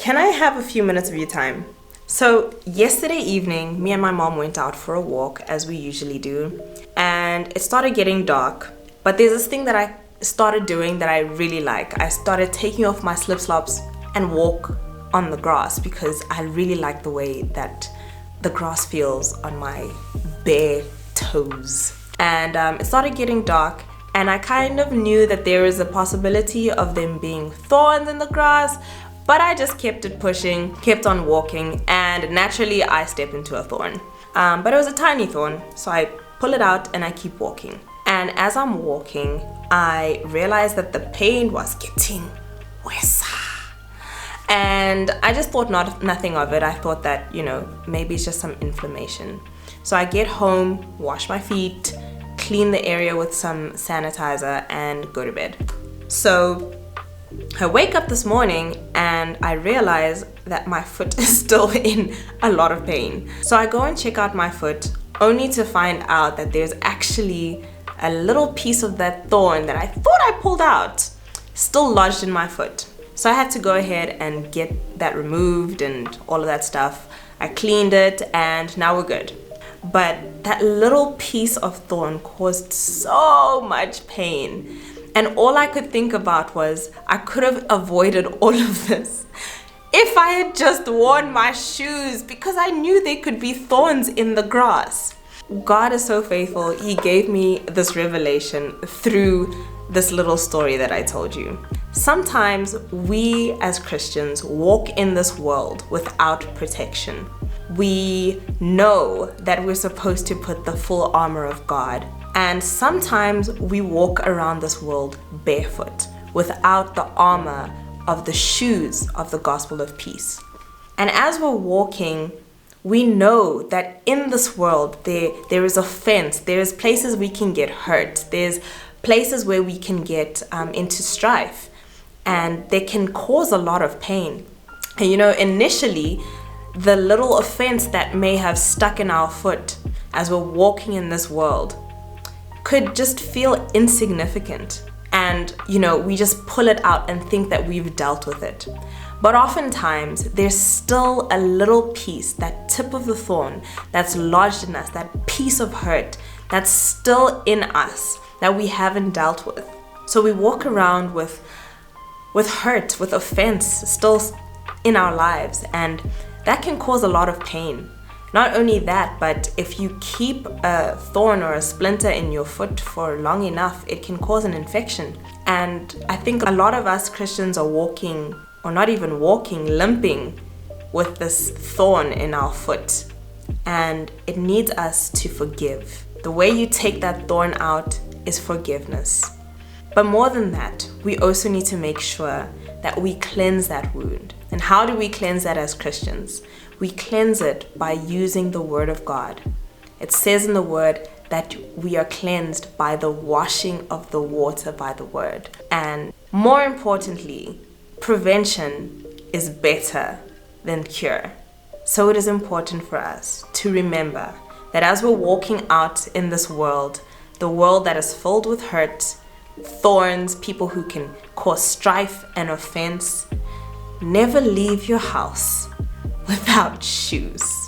Can I have a few minutes of your time? So yesterday evening, me and my mom went out for a walk as we usually do, and it started getting dark. But there's this thing that I started doing that I really like. I started taking off my slip-slops and walk on the grass because I really like the way that the grass feels on my bare toes. And it started getting dark, and I kind of knew that there was a possibility of them being thorns in the grass, but I just kept it pushing, kept on walking, and naturally I stepped into a thorn. But it was a tiny thorn, so I pull it out and I keep walking. And as I'm walking, I realized that the pain was getting worse. And I just thought nothing of it. I thought that, maybe it's just some inflammation. So I get home, wash my feet, clean the area with some sanitizer, and go to bed. So I wake up this morning and I realize that my foot is still in a lot of pain. So I go and check out my foot, only to find out that there's actually a little piece of that thorn that I thought I pulled out still lodged in my foot. So I had to go ahead and get that removed and all of that stuff. I cleaned it and now we're good. But that little piece of thorn caused so much pain. And all I could think about was I could have avoided all of this if I had just worn my shoes, because I knew there could be thorns in the grass. God is so faithful. He gave me this revelation through this little story that I told you. Sometimes we as Christians walk in this world without protection. We know that we're supposed to put the full armor of God. And sometimes we walk around this world barefoot without the armor of the shoes of the gospel of peace. And as we're walking, we know that in this world there is offense, there's places we can get hurt, there's places where we can get into strife, and they can cause a lot of pain. And initially, the little offense that may have stuck in our foot as we're walking in this world could just feel insignificant, and we just pull it out and think that we've dealt with it. But oftentimes there's still a little piece, that tip of the thorn that's lodged in us, that piece of hurt that's still in us that we haven't dealt with. So we walk around with hurt, with offense still in our lives, and that can cause a lot of pain. Not only that, but if you keep a thorn or a splinter in your foot for long enough, it can cause an infection. And I think a lot of us Christians are walking, or not even walking, limping with this thorn in our foot. And it needs us to forgive. The way you take that thorn out is forgiveness. But more than that, we also need to make sure that we cleanse that wound. And how do we cleanse that as Christians? We cleanse it by using the Word of God. It says in the Word that we are cleansed by the washing of the water by the Word. And more importantly, prevention is better than cure. So it is important for us to remember that as we're walking out in this world, the world that is filled with hurt, thorns, people who can cause strife and offense, never leave your house without shoes.